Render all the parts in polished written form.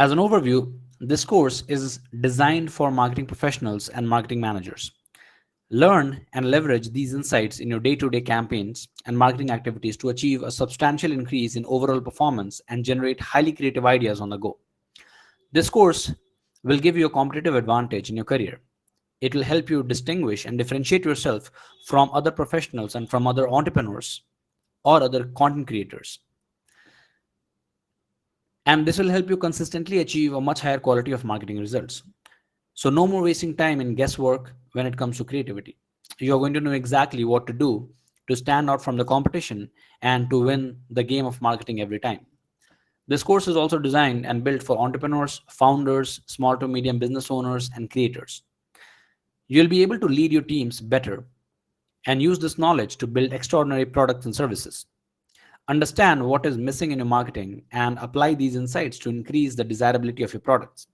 As an overview, this course is designed for marketing professionals and marketing managers. Learn and leverage these insights in your day to day campaigns and marketing activities to achieve a substantial increase in overall performance and generate highly creative ideas on the go. This course will give you a competitive advantage in your career. It will help you distinguish and differentiate yourself from other professionals and from other entrepreneurs or other content creators. And this will help you consistently achieve a much higher quality of marketing results. So, no more wasting time in guesswork when it comes to creativity. You're going to know exactly what to do to stand out from the competition and to win the game of marketing every time. This course is also designed and built for entrepreneurs, founders, small to medium business owners, and creators. You'll be able to lead your teams better and use this knowledge to build extraordinary products and services. Understand what is missing in your marketing and apply these insights to increase the desirability of your products,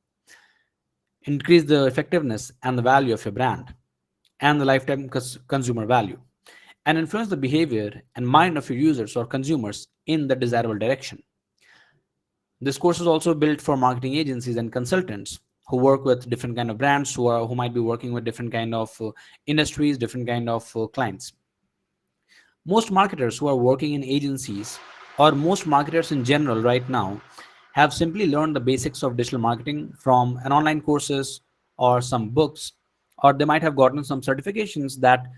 increase the effectiveness and the value of your brand, and the lifetime consumer value, and influence the behavior and mind of your users or consumers in the desirable direction. This course is also built for marketing agencies and consultants who work with different kind of brands, who might be working with different kind of industries, different kind of clients. Most marketers who are working in agencies, or most marketers in general right now, have simply learned the basics of digital marketing from an online courses or some books, or they might have gotten some certifications that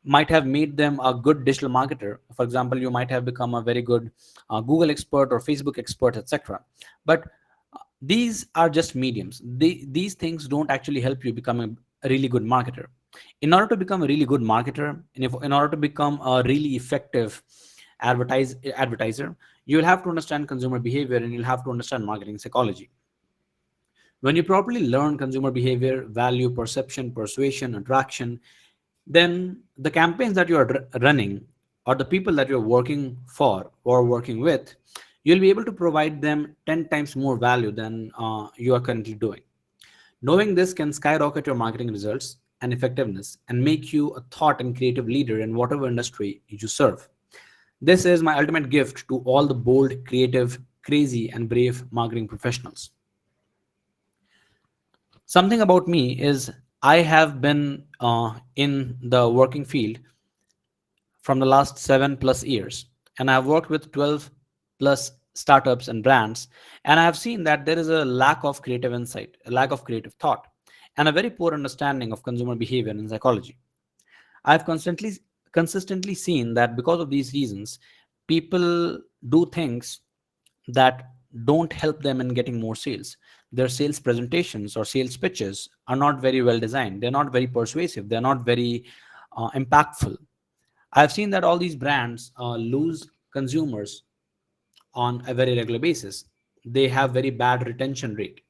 might have made them a good digital marketer. For example, you might have become a very good Google expert or Facebook expert, etc. But these are just mediums. These things don't actually help you become a really good marketer. In order to become a really good marketer, and in order to become a really effective advertiser, you will have to understand consumer behavior and you'll have to understand marketing psychology. When you properly learn consumer behavior, value, perception, persuasion, attraction, then the campaigns that you are running or the people that you're working for or working with, you'll be able to provide them 10 times more value than you are currently doing. Knowing this can skyrocket your marketing results and effectiveness and make you a thought and creative leader in whatever industry you serve. This is my ultimate gift to all the bold, creative, crazy, and brave marketing professionals. Something about me is I have been in the working field from the last 7+ years, and I've worked with 12 plus startups and brands, and I have seen that there is a lack of creative insight, a lack of creative thought, and a very poor understanding of consumer behavior and psychology. I've consistently seen that because of these reasons, people do things that don't help them in getting more sales. Their sales presentations or sales pitches are not very well designed. They're not very persuasive. They're not very impactful. I've seen that all these brands lose consumers on a very regular basis. They have very bad retention rate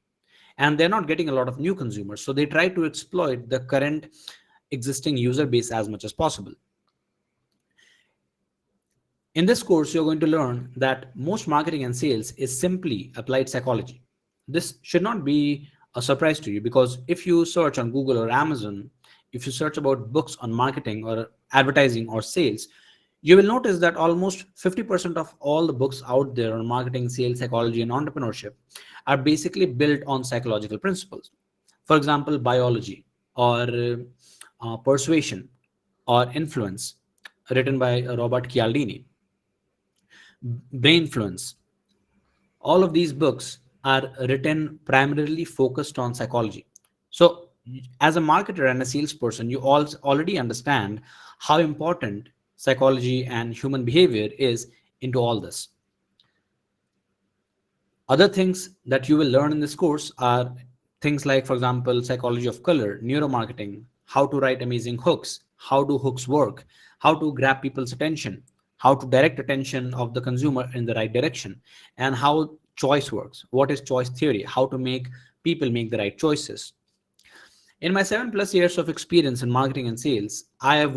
and they're not getting a lot of new consumers. So they try to exploit the current existing user base as much as possible. In this course, you're going to learn that most marketing and sales is simply applied psychology. This should not be a surprise to you because if you search on Google or Amazon, if you search about books on marketing or advertising or sales, you will notice that almost 50% of all the books out there on marketing, sales, psychology, and entrepreneurship are basically built on psychological principles. For example, biology or persuasion or influence, written by Robert Cialdini, brainfluence. All of these books are written primarily focused on psychology. So, as a marketer and a salesperson, you all already understand how important psychology and human behavior is into all this. Other things that you will learn in this course are things like, for example, psychology of color, neuromarketing, how to write amazing hooks, how do hooks work, how to grab people's attention, how to direct attention of the consumer in the right direction, and how choice works. What is choice theory? How to make people make the right choices. In my 7+ years of experience in marketing and sales, I have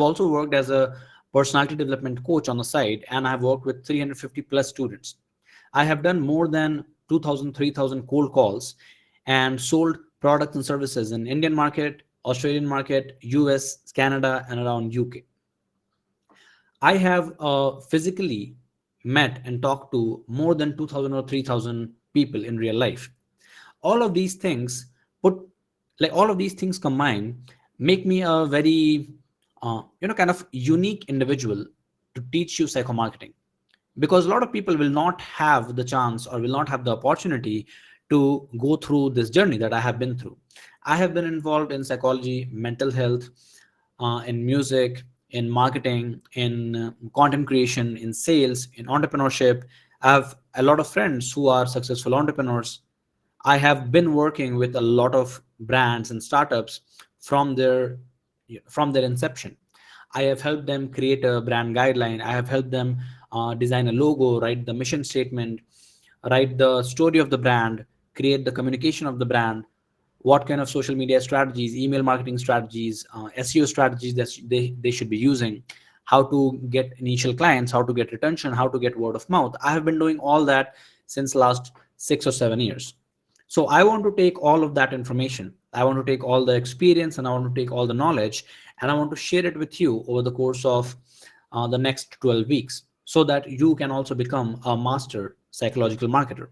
also worked as a personality development coach on the side, and I've worked with 350 plus students. I have done more than 2,000, 3,000 cold calls and sold products and services in Indian market, Australian market, US, Canada, and around UK. I have physically met and talked to more than 2000 or 3000 people in real life. All of these things put all of these things combined make me a very kind of unique individual to teach you psychomarketing, because a lot of people will not have the chance or will not have the opportunity to go through this journey that I have been through. I have been involved in psychology, mental health, in music, in marketing, in content creation, in sales, in entrepreneurship. I have a lot of friends who are successful entrepreneurs. I have been working with a lot of brands and startups from their inception. I have helped them create a brand guideline. I have helped them design a logo, write the mission statement, write the story of the brand, create the communication of the brand, what kind of social media strategies, email marketing strategies, SEO strategies that they should be using, how to get initial clients, how to get retention, how to get word of mouth. I have been doing all that since last 6 or 7 years. So I want to take all of that information. I want to take all the experience and I want to take all the knowledge and I want to share it with you over the course of the next 12 weeks so that you can also become a master psychological marketer.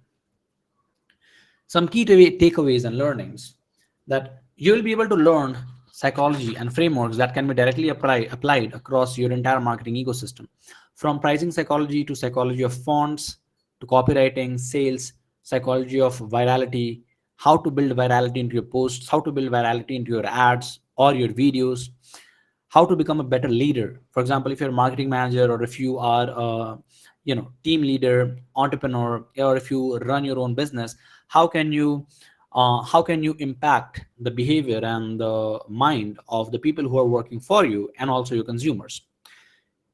Some key takeaways and learnings: that you will be able to learn psychology and frameworks that can be directly applied across your entire marketing ecosystem, from pricing psychology to psychology of fonts to copywriting, sales, psychology of virality, how to build virality into your posts, how to build virality into your ads or your videos, how to become a better leader. For example, if you're a marketing manager or if you are a team leader, entrepreneur, or if you run your own business, how can you impact the behavior and the mind of the people who are working for you and also your consumers.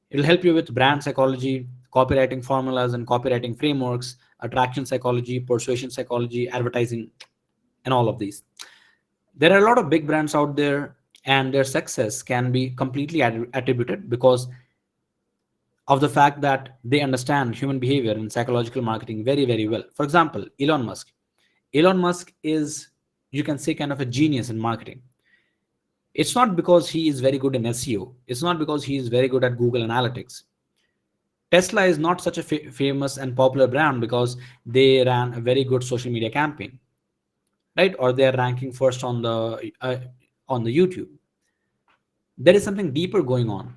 It'll help you with brand psychology, copywriting formulas and copywriting frameworks, attraction psychology, persuasion psychology, advertising, and all of these. There are a lot of big brands out there, and their success can be completely attributed because of the fact that they understand human behavior and psychological marketing very, very well. For example, Elon Musk. Elon Musk is, you can say, kind of a genius in marketing. It's not because he is very good in SEO. It's not because he is very good at Google Analytics. Tesla is not such a famous and popular brand because they ran a very good social media campaign, right? Or they're ranking first on the YouTube. There is something deeper going on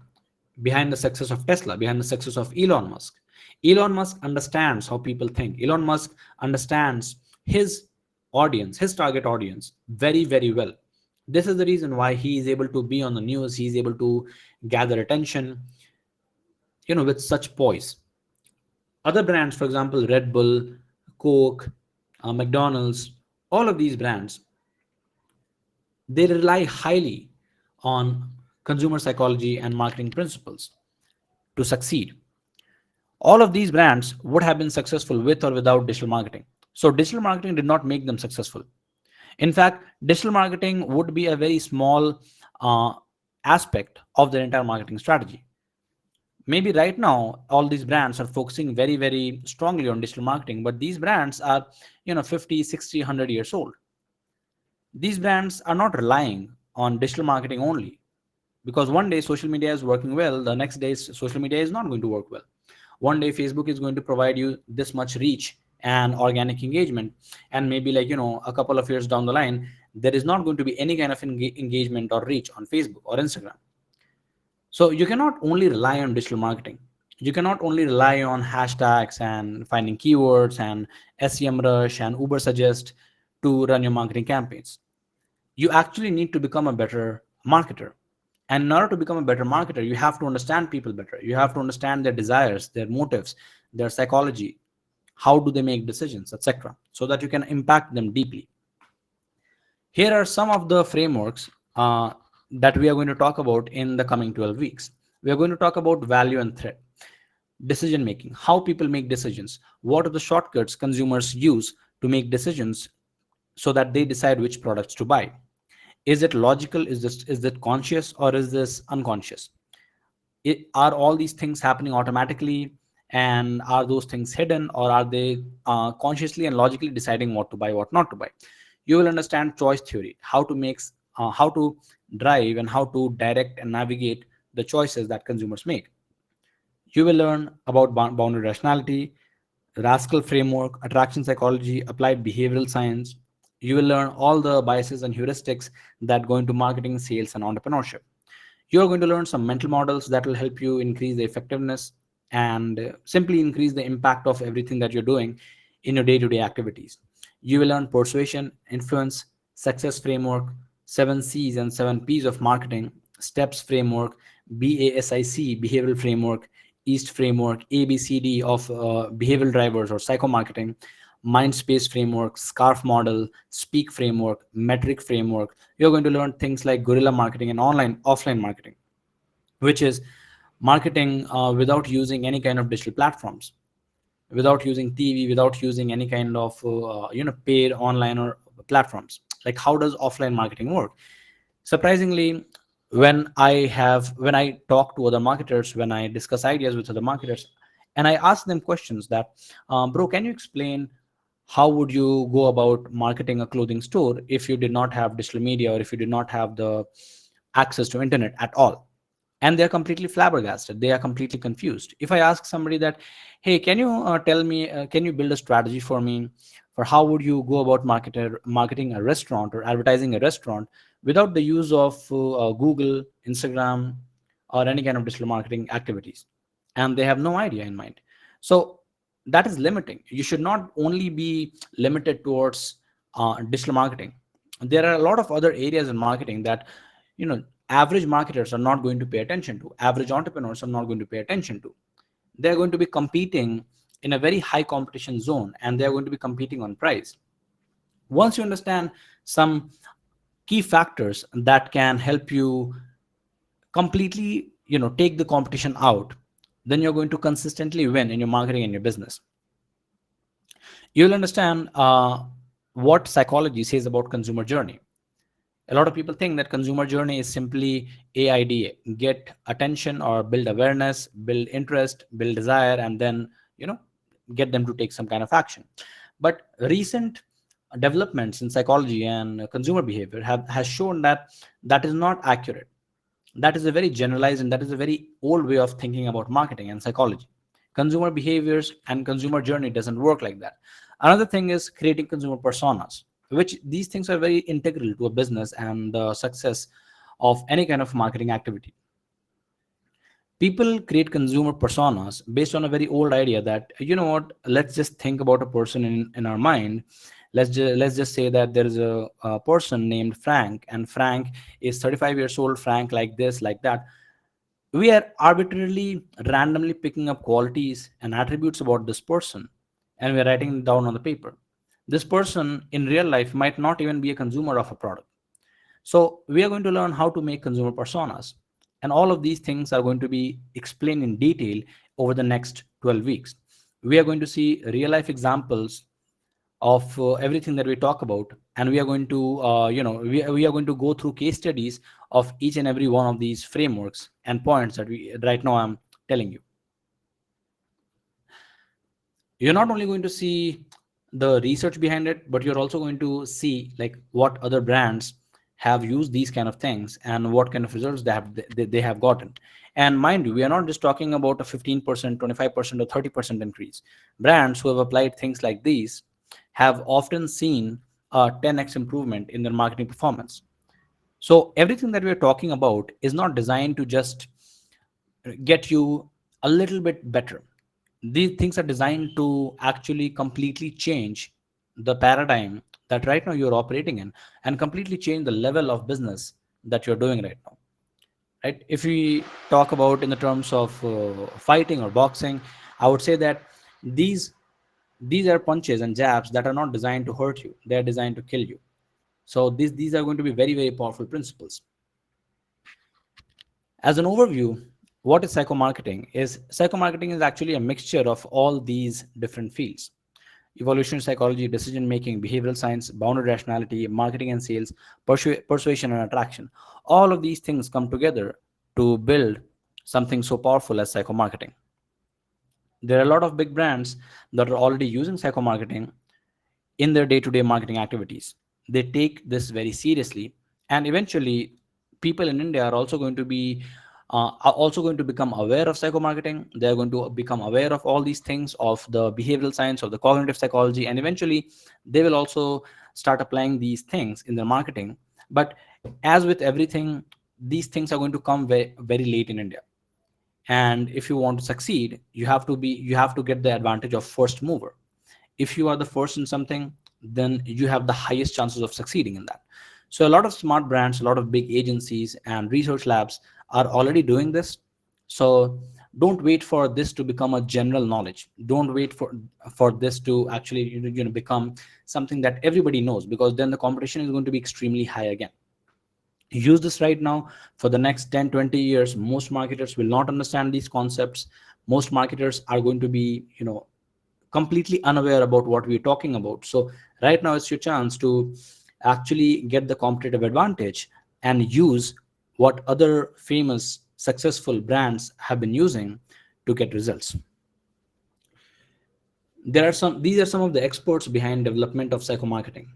behind the success of Tesla, behind the success of Elon Musk. Elon Musk understands how people think. Elon Musk understands his audience, his target audience, very, very well. This is the reason why he is able to be on the news. He is able to gather attention, with such poise. Other brands, for example, Red Bull, Coke, McDonald's, all of these brands, they rely highly on consumer psychology and marketing principles to succeed. All of these brands would have been successful with or without digital marketing. So digital marketing did not make them successful. In fact, digital marketing would be a very small uh, aspect of their entire marketing strategy. Maybe right now, all these brands are focusing very, very strongly on digital marketing, but these brands are, 50, 60, 100 years old. These brands are not relying on digital marketing only, because one day social media is working well, the next day social media is not going to work well. One day Facebook is going to provide you this much reach and organic engagement, and maybe, a couple of years down the line, there is not going to be any kind of engagement or reach on Facebook or Instagram. So you cannot only rely on digital marketing. You cannot only rely on hashtags and finding keywords and SEMrush and Uber Suggest to run your marketing campaigns. You actually need to become a better marketer. And in order to become a better marketer, you have to understand people better. You have to understand their desires, their motives, their psychology, how do they make decisions, etc., so that you can impact them deeply. Here are some of the frameworks that we are going to talk about in the coming 12 weeks. We are going to talk about value and threat, decision making, how people make decisions, what are the shortcuts consumers use to make decisions so that they decide which products to buy. Is it logical? Is it conscious, or is this unconscious? Are all these things happening automatically, and are those things hidden, or are they consciously and logically deciding what to buy, what not to buy? You will understand choice theory, how to drive and how to direct and navigate the choices that consumers make. You will learn about boundary rationality, Rascal framework, attraction psychology, applied behavioral science. You will learn all the biases and heuristics that go into marketing, sales, and entrepreneurship. You're going to learn some mental models that will help you increase the effectiveness and simply increase the impact of everything that you're doing in your day-to-day activities. You will learn persuasion, influence, success framework, 7 C's and 7 P's of marketing, steps framework, BASIC behavioral framework, east framework, ABCD of behavioral drivers or psychomarketing, mind space framework, scarf model, speak framework, metric framework. You're going to learn things like guerrilla marketing and online offline marketing, which is marketing without using any kind of digital platforms, without using TV, without using any kind of paid online or platforms. Like, how does offline marketing work? Surprisingly, when I talk to other marketers, when I discuss ideas with other marketers, and I ask them questions that, bro, can you explain how would you go about marketing a clothing store if you did not have digital media or if you did not have the access to internet at all? And they're completely flabbergasted, they are completely confused. If I ask somebody that, hey, can you tell me, can you build a strategy for me for how would you go about marketing a restaurant or advertising a restaurant without the use of Google, Instagram, or any kind of digital marketing activities? And they have no idea in mind. So that is limiting. You should not only be limited towards digital marketing. There are a lot of other areas in marketing that, you know, average marketers are not going to pay attention to, average entrepreneurs are not going to pay attention to. They're going to be competing in a very high competition zone, and they're going to be competing on price. Once you understand some key factors that can help you completely, take the competition out, then you're going to consistently win in your marketing and your business. You'll understand what psychology says about consumer journey. A lot of people think that consumer journey is simply AIDA: get attention or build awareness, build interest, build desire, and then, you know, get them to take some kind of action. But recent developments in psychology and consumer behavior has shown that that is not accurate. That is a very generalized and that is a very old way of thinking about marketing and psychology. Consumer behaviors and consumer journey doesn't work like that. Another thing is creating consumer personas, which these things are very integral to a business and the success of any kind of marketing activity. People create consumer personas based on a very old idea that, you know what, let's just think about a person in our mind. Let's just say that there is a person named Frank, and Frank is 35 years old. Frank like this, like that. We are arbitrarily, randomly picking up qualities and attributes about this person, and we're writing it down on the paper. This person in real life might not even be a consumer of a product. So we are going to learn how to make consumer personas. And all of these things are going to be explained in detail over the next 12 weeks. We are going to see real life examples of everything that we talk about. And we are going to, we are going to go through case studies of each and every one of these frameworks and points that we right now I'm telling you. You're not only going to see the research behind it, but you're also going to see like what other brands have used these kind of things and what kind of results they have gotten. And mind you, we are not just talking about a 15%, 25%, or 30% increase. Brands who have applied things like these have often seen a 10x improvement in their marketing performance. So everything that we're talking about is not designed to just get you a little bit better. These things are designed to actually completely change the paradigm that right now you're operating in, and completely change the level of business that you're doing right now. Right? If we talk about in the terms of fighting or boxing, I would say that these these are punches and jabs that are not designed to hurt you. They are designed to kill you. So these are going to be very, very powerful principles. As an overview, what is psychomarketing? Psychomarketing is actually a mixture of all these different fields: evolutionary psychology, decision making, behavioral science, boundary rationality, marketing and sales, persuasion and attraction. All of these things come together to build something so powerful as psychomarketing. There are a lot of big brands that are already using psychomarketing in their day-to-day marketing activities. They take this very seriously, and eventually people in India are also going to be are also going to become aware of psychomarketing. They're going to become aware of all these things, of the behavioral science, of the cognitive psychology, and eventually they will also start applying these things in their marketing. But as with everything, these things are going to come very, very late in India. And if you want to succeed, you have to get the advantage of first mover. If you are the first in something, then you have the highest chances of succeeding in that. So a lot of smart brands, a lot of big agencies and research labs are already doing this. So don't wait for this to become a general knowledge. Don't wait for this to actually become something that everybody knows, because then the competition is going to be extremely high again. Use this right now. For the next 10-20 years, most marketers will not understand these concepts. Most marketers are going to be completely unaware about what we're talking about. So right now it's your chance to actually get the competitive advantage and use what other famous successful brands have been using to get results. These are some of the experts behind development of psychomarketing.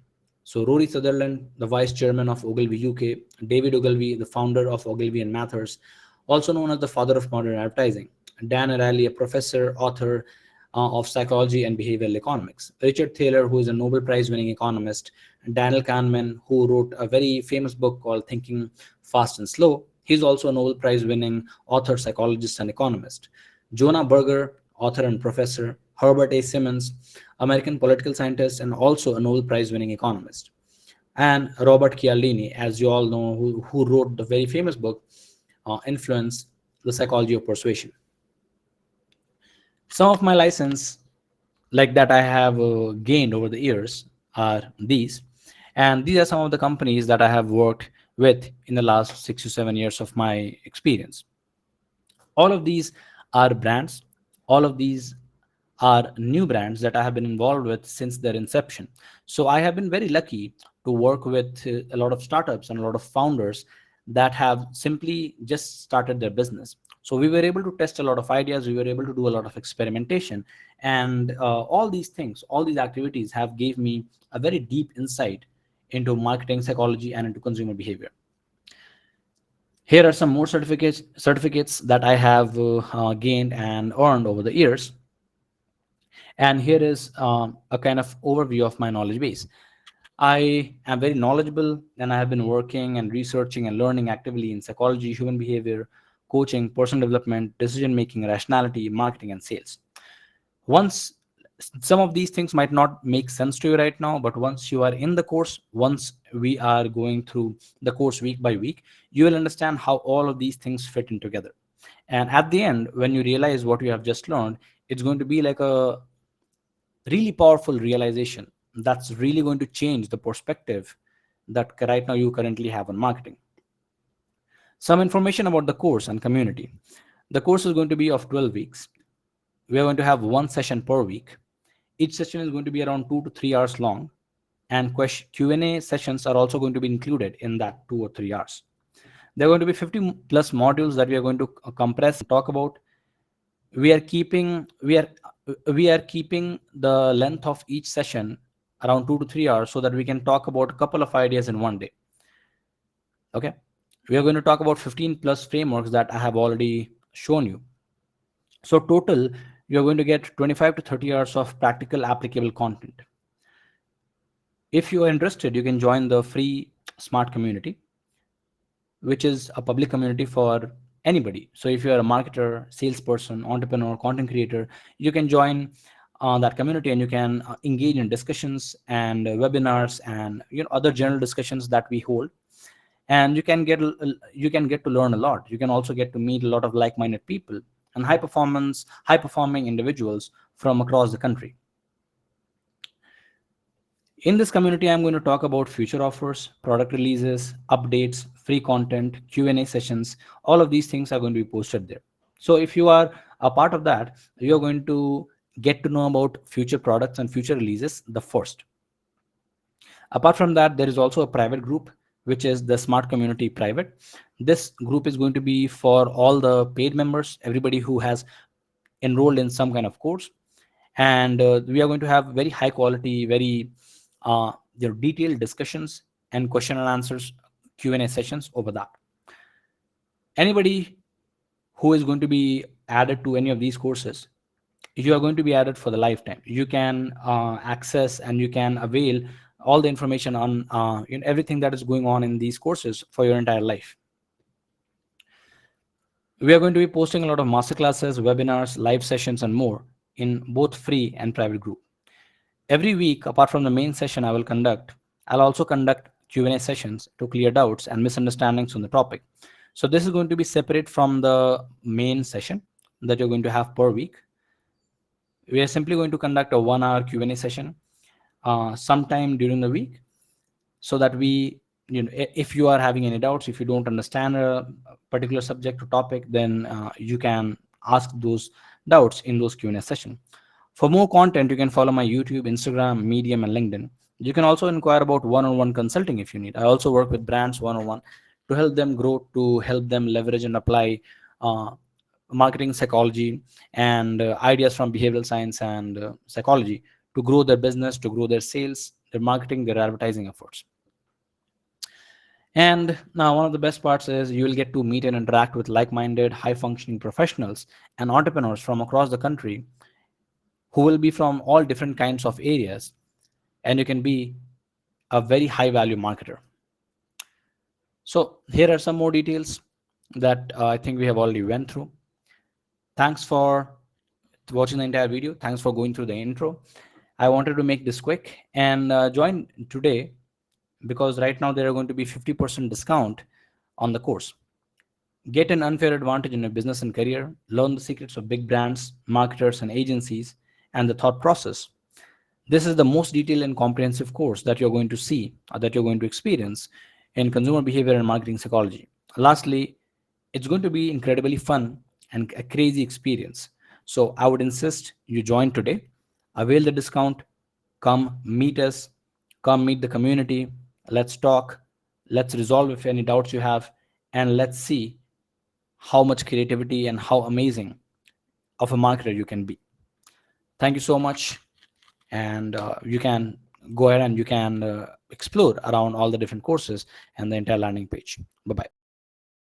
So Rory Sutherland, the vice chairman of Ogilvy UK, David Ogilvy, the founder of Ogilvy and Mathers, also known as the father of modern advertising, Dan Ariely, a professor, author of psychology and behavioral economics, Richard Thaler, who is a Nobel Prize winning economist, and Daniel Kahneman, who wrote a very famous book called Thinking Fast and Slow. He's also a Nobel Prize winning author, psychologist, and economist. Jonah Berger, author and professor, Herbert A. Simmons, American political scientist and also a Nobel Prize winning economist, and Robert Cialdini, as you all know, who wrote the very famous book, Influence, The Psychology of Persuasion. Some of my license, like that I have gained over the years, are these. And these are some of the companies that I have worked with in the last 6 to 7 years of my experience. All of these are brands. All of these are new brands that I have been involved with since their inception. So I have been very lucky to work with a lot of startups and a lot of founders that have simply just started their business. So we were able to test a lot of ideas, we were able to do a lot of experimentation, and all these things, all these activities have gave me a very deep insight into marketing psychology and into consumer behavior. Here are some more certificates that I have gained and earned over the years. And here is a kind of overview of my knowledge base. I am very knowledgeable, and I have been working and researching and learning actively in psychology, human behavior, coaching, personal development, decision making, rationality, marketing, and sales. Once some of these things might not make sense to you right now, but once you are in the course, once we are going through the course week by week, you will understand how all of these things fit in together. And at the end, when you realize what you have just learned, it's going to be like a really powerful realization that's really going to change the perspective that right now you currently have on marketing. Some information about the course and community. The course is going to be of 12 weeks. We are going to have one session per week. Each session is going to be around 2 to 3 hours long, and Q&A sessions are also going to be included in that 2 or 3 hours. There are going to be 50 plus modules that we are going to compress and talk about. We are keeping the length of each session around 2 to 3 hours so that we can talk about a couple of ideas in one day. Okay, we are going to talk about 15 plus frameworks that I have already shown you. So total, you're going to get 25 to 30 hours of practical applicable content. If you are interested, you can join the free smart community, which is a public community for anybody. So if you're a marketer, salesperson, entrepreneur, content creator, you can join that community, and you can engage in discussions and webinars and other general discussions that we hold. And you can get to learn a lot. You can also get to meet a lot of like-minded people and high performing individuals from across the country. In this community, I'm going to talk about future offers, product releases, updates, free content, Q&A sessions. All of these things are going to be posted there. So if you are a part of that, you're going to get to know about future products and future releases the first. Apart from that, there is also a private group, which is the Smart Community Private. This group is going to be for all the paid members, everybody who has enrolled in some kind of course. And we are going to have very high quality, very detailed discussions and question and answers, Q&A sessions over that. Anybody who is going to be added to any of these courses, you are going to be added for the lifetime. You can access and you can avail all the information on everything that is going on in these courses for your entire life. We are going to be posting a lot of masterclasses, webinars, live sessions, and more in both free and private group. Every week, apart from the main session I'll also conduct Q&A sessions to clear doubts and misunderstandings on the topic. So this is going to be separate from the main session that you're going to have per week. We are simply going to conduct a 1 hour Q&A session sometime during the week, so that we, if you are having any doubts, if you don't understand a particular subject or topic, then you can ask those doubts in those Q&A session. For more content, you can follow my YouTube, Instagram, Medium, and LinkedIn. You can also inquire about one-on-one consulting if you need. I also work with brands one-on-one to help them grow, to help them leverage and apply uh, marketing psychology and ideas from behavioral science and psychology to grow their business, to grow their sales, their marketing, their advertising efforts. And now, one of the best parts is you will get to meet and interact with like minded, high functioning professionals and entrepreneurs from across the country who will be from all different kinds of areas. And you can be a very high value marketer. So, here are some more details that I think we have already went through. Thanks for watching the entire video. Thanks for going through the intro. I wanted to make this quick and join today because right now there are going to be 50% discount on the course. Get an unfair advantage in your business and career. Learn the secrets of big brands, marketers, and agencies, and the thought process. This is the most detailed and comprehensive course that you're going to see, or that you're going to experience in consumer behavior and marketing psychology. Lastly, it's going to be incredibly fun and a crazy experience. So I would insist you join today, avail the discount, come meet us, come meet the community. Let's talk, let's resolve if any doubts you have, and let's see how much creativity and how amazing of a marketer you can be. Thank you so much. And you can go ahead and you can explore around all the different courses and the entire landing page. Bye bye.